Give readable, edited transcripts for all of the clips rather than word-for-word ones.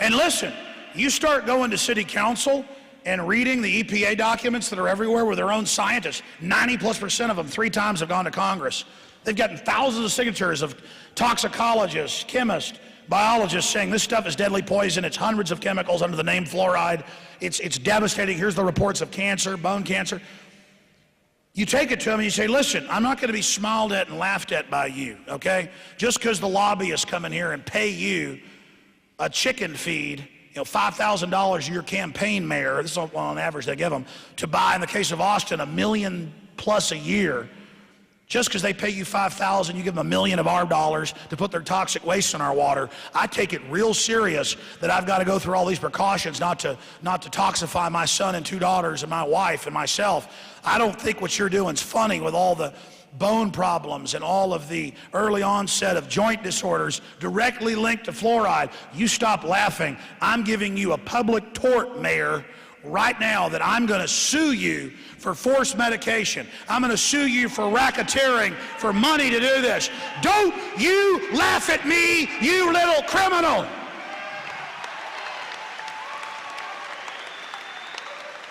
And listen, you start going to city council and reading the EPA documents that are everywhere with their own scientists. 90+% of them 3 times have gone to Congress. They've gotten thousands of signatures of toxicologists, chemists, biologists saying this stuff is deadly poison. It's hundreds of chemicals under the name fluoride. It's devastating. Here's the reports of cancer, bone cancer. You take it to them and you say, listen, I'm not going to be smiled at and laughed at by you, okay? Just because the lobbyists come in here and pay you a chicken feed, $5,000 your campaign mayor, this is on average they give them, to buy, in the case of Austin, $1 million+ a year. Just because they pay you $5,000, you give them $1 million of our dollars to put their toxic waste in our water. I take it real serious that I've got to go through all these precautions not to toxify my son and 2 daughters and my wife and myself. I don't think what you're doing is funny with all the bone problems and all of the early onset of joint disorders directly linked to fluoride. You stop laughing. I'm giving you a public tort, Mayor, right now, that I'm going to sue you for forced medication. I'm going to sue you for racketeering, for money to do this. Don't you laugh at me, you little criminal.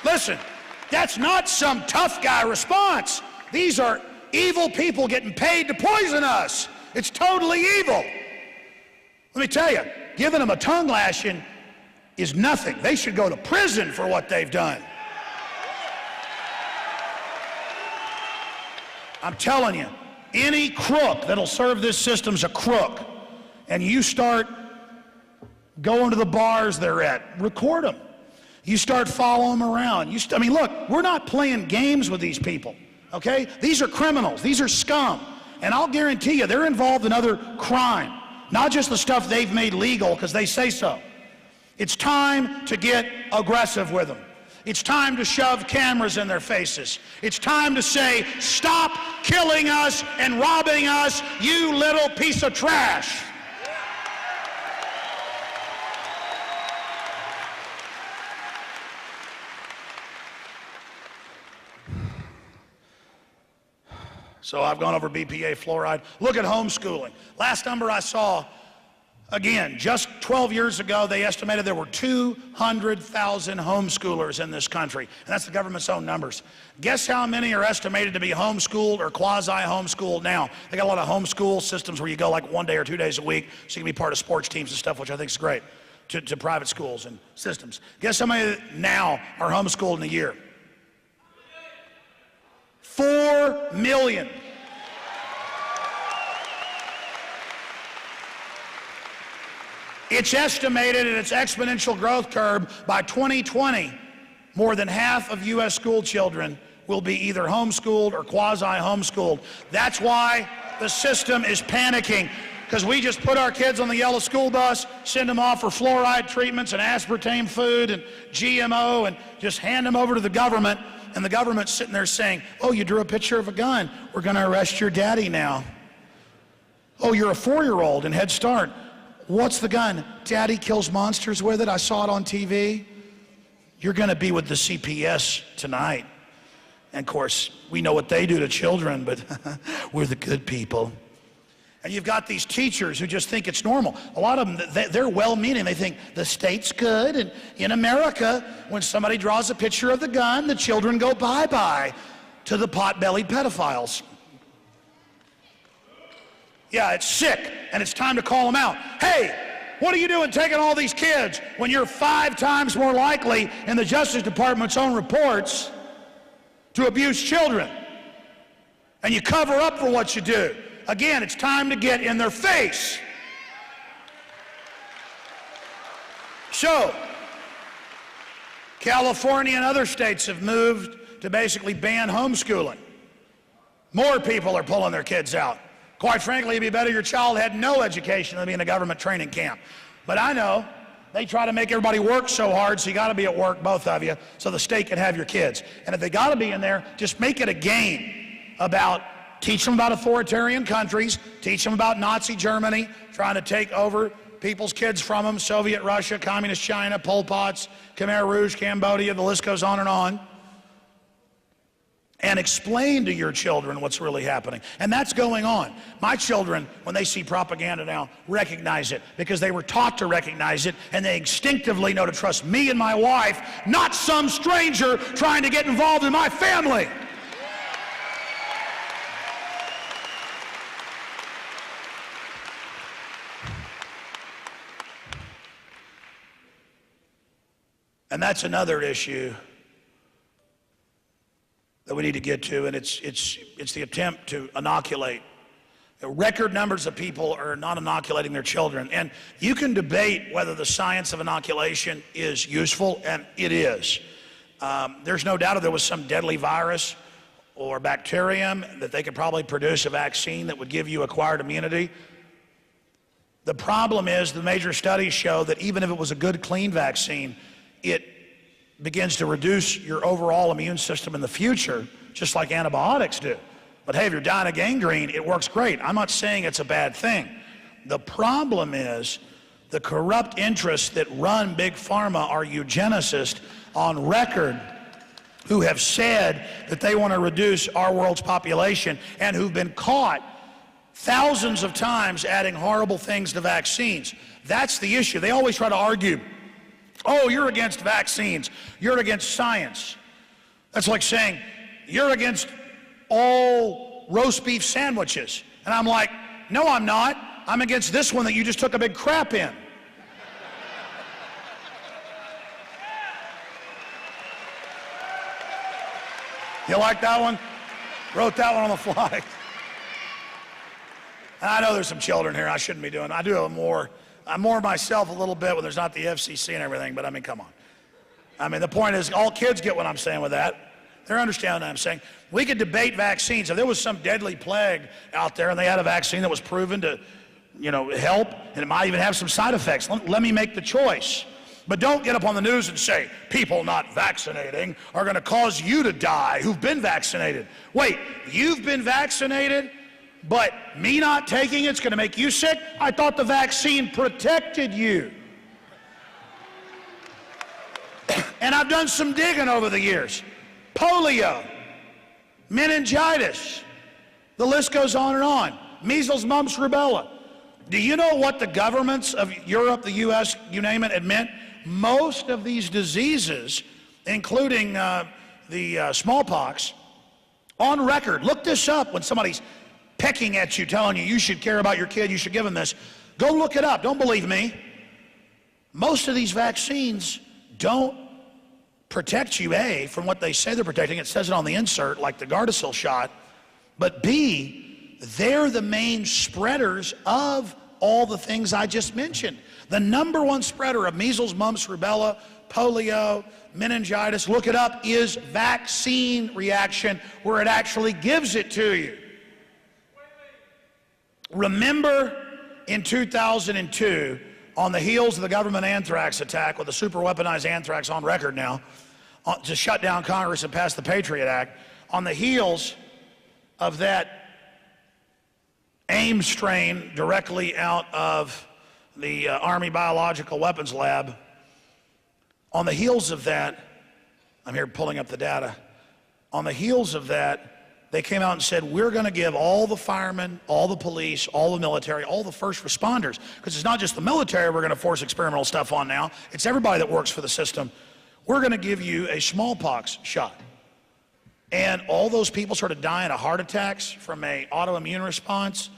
Listen, that's not some tough guy response. These are evil people getting paid to poison us. It's totally evil. Let me tell you, giving them a tongue lashing is nothing. They should go to prison for what they've done. I'm telling you, any crook that'll serve this system's a crook. And you start going to the bars they're at, record them. You start following them around. I mean, look, we're not playing games with these people, okay? These are criminals. These are scum. And I'll guarantee you, they're involved in other crime, not just the stuff they've made legal because they say so. It's time to get aggressive with them. It's time to shove cameras in their faces. It's time to say, stop killing us and robbing us, you little piece of trash. So I've gone over BPA, fluoride. Look at homeschooling. Last number I saw, again, just 12 years ago, they estimated there were 200,000 homeschoolers in this country. And that's the government's own numbers. Guess how many are estimated to be homeschooled or quasi-homeschooled now? They got a lot of homeschool systems where you go like 1 day or 2 days a week, so you can be part of sports teams and stuff, which I think is great, to private schools and systems. Guess how many now are homeschooled in a year? 4 million. It's estimated in its exponential growth curve by 2020, more than half of U.S. school children will be either homeschooled or quasi-homeschooled. That's why the system is panicking, because we just put our kids on the yellow school bus, send them off for fluoride treatments and aspartame food and GMO, and just hand them over to the government, and the government's sitting there saying, oh, you drew a picture of a gun. We're going to arrest your daddy now. Oh, you're a 4-year-old in Head Start. What's the gun? Daddy kills monsters with it. I saw it on TV. You're going to be with the CPS tonight. And of course, we know what they do to children, but we're the good people. And you've got these teachers who just think it's normal. A lot of them, they're well-meaning. They think the state's good. And in America, when somebody draws a picture of the gun, the children go bye-bye to the pot-bellied pedophiles. Yeah, it's sick, and it's time to call them out. Hey, what are you doing taking all these kids when you're 5 times more likely in the Justice Department's own reports to abuse children? And you cover up for what you do. Again, it's time to get in their face. So, California and other states have moved to basically ban homeschooling. More people are pulling their kids out. Quite frankly, it'd be better your child had no education than be in a government training camp. But I know they try to make everybody work so hard, so you got to be at work, both of you, so the state can have your kids. And if they got to be in there, just make it a game about, teach them about authoritarian countries, teach them about Nazi Germany, trying to take over people's kids from them, Soviet Russia, Communist China, Pol Pot's, Khmer Rouge, Cambodia, the list goes on. and explain to your children what's really happening. And that's going on. My children, when they see propaganda now, recognize it because they were taught to recognize it, and they instinctively know to trust me and my wife, not some stranger trying to get involved in my family. And that's another issue that we need to get to, and it's the attempt to inoculate. Record numbers of people are not inoculating their children, and you can debate whether the science of inoculation is useful, and it is. There's no doubt if there was some deadly virus or bacterium that they could probably produce a vaccine that would give you acquired immunity. The problem is the major studies show that even if it was a good, clean vaccine, it begins to reduce your overall immune system in the future, just like antibiotics do. But hey, if you're dying of gangrene, it works great. I'm not saying it's a bad thing. The problem is the corrupt interests that run Big Pharma are eugenicists on record who have said that they want to reduce our world's population and who've been caught thousands of times adding horrible things to vaccines. That's the issue. They always try to argue, oh, you're against vaccines, you're against science. That's like saying, you're against all roast beef sandwiches. And I'm like, no, I'm not. I'm against this one that you just took a big crap in. You like that one? Wrote that one on the fly. I know there's some children here I shouldn't be doing. I do more. I'm more myself a little bit when there's not the FCC and everything, but I mean, come on. I mean, the point is, all kids get what I'm saying with that. They're understanding what I'm saying. We could debate vaccines. If there was some deadly plague out there and they had a vaccine that was proven to, help, and it might even have some side effects, let me make the choice. But don't get up on the news and say, people not vaccinating are going to cause you to die who've been vaccinated. Wait, you've been vaccinated? But me not taking it's going to make you sick? I thought the vaccine protected you. And I've done some digging over the years. Polio, meningitis, the list goes on and on. Measles, mumps, rubella. Do you know what the governments of Europe, the US, you name it, admit? Most of these diseases, including the smallpox, on record, look this up when somebody's pecking at you, telling you should care about your kid, you should give him this. Go look it up. Don't believe me. Most of these vaccines don't protect you, A, from what they say they're protecting. It says it on the insert, like the Gardasil shot. But B, they're the main spreaders of all the things I just mentioned. The number one spreader of measles, mumps, rubella, polio, meningitis, look it up, is vaccine reaction, where it actually gives it to you. Remember in 2002, on the heels of the government anthrax attack, with the super weaponized anthrax on record now, to shut down Congress and pass the Patriot Act, on the heels of that AIM strain directly out of the Army Biological Weapons Lab, on the heels of that, I'm here pulling up the data, on the heels of that, they came out and said, we're going to give all the firemen, all the police, all the military, all the first responders, because it's not just the military we're going to force experimental stuff on now, it's everybody that works for the system. We're going to give you a smallpox shot. And all those people started dying of heart attacks from an autoimmune response,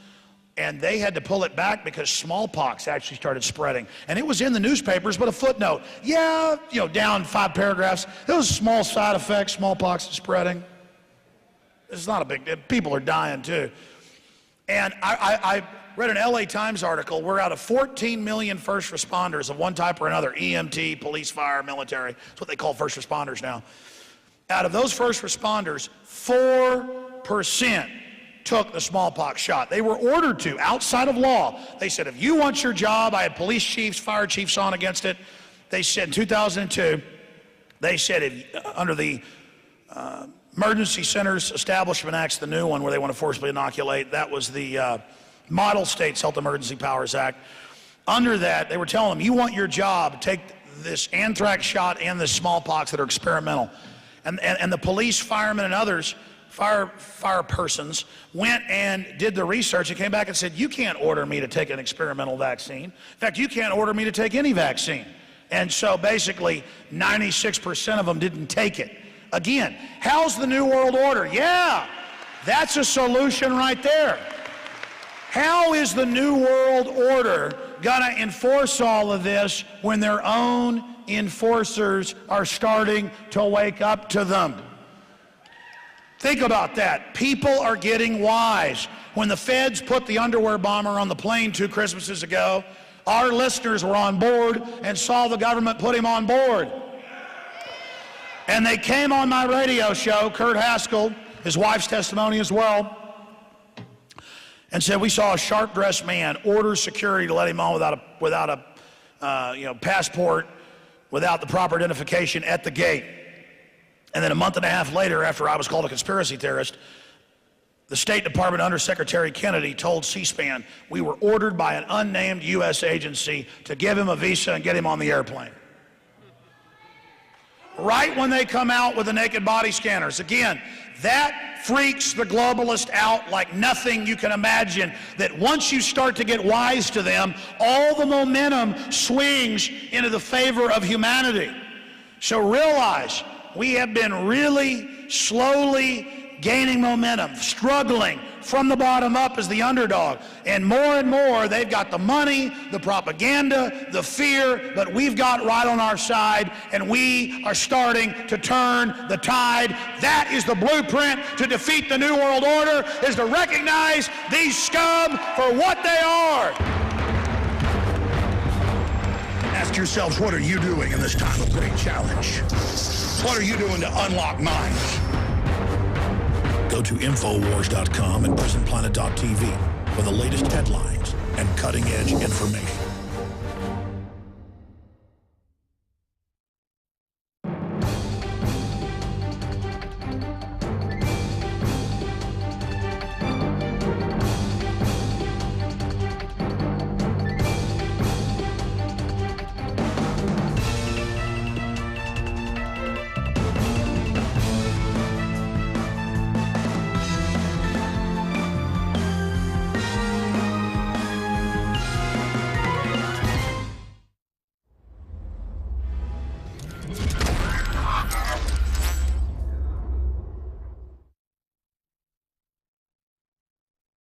and they had to pull it back because smallpox actually started spreading. And it was in the newspapers, but a footnote. Yeah, down 5 paragraphs. There was small side effects, smallpox is spreading. It's not a big deal. People are dying too. And I read an LA Times article where out of 14 million first responders of one type or another, EMT, police, fire, military, that's what they call first responders now. Out of those first responders, 4% took the smallpox shot. They were ordered to, outside of law. They said, if you want your job, I had police chiefs, fire chiefs on against it. They said in 2002, they said under the Emergency Centers Establishment Act's the new one where they want to forcibly inoculate. That was the Model States Health Emergency Powers Act. Under that, they were telling them, you want your job, take this anthrax shot and this smallpox that are experimental. And the police, firemen, and others fire persons went and did the research and came back and said, you can't order me to take an experimental vaccine. In fact, you can't order me to take any vaccine. And so basically 96% of them didn't take it. Again, how's the New World Order? Yeah, that's a solution right there. How is the New World Order gonna enforce all of this when their own enforcers are starting to wake up to them? Think about that. People are getting wise. When the feds put the underwear bomber on the plane 2 Christmases ago, our listeners were on board and saw the government put him on board. And they came on my radio show, Kurt Haskell, his wife's testimony as well, and said, we saw a sharp-dressed man order security to let him on without a passport, without the proper identification at the gate. And then a month and a half later, after I was called a conspiracy theorist, the State Department Undersecretary Kennedy told C-SPAN we were ordered by an unnamed U.S. agency to give him a visa and get him on the airplane. Right when they come out with the naked body scanners. Again, that freaks the globalist out like nothing you can imagine, that once you start to get wise to them, all the momentum swings into the favor of humanity. So realize we have been really slowly gaining momentum, struggling from the bottom up as the underdog. And more, they've got the money, the propaganda, the fear, but we've got right on our side, and we are starting to turn the tide. That is the blueprint to defeat the New World Order, is to recognize these scum for what they are. Ask yourselves, what are you doing in this time of great challenge? What are you doing to unlock minds? Go to INFOWARS.com and PRISONPLANET.tv for the latest headlines and cutting-edge information.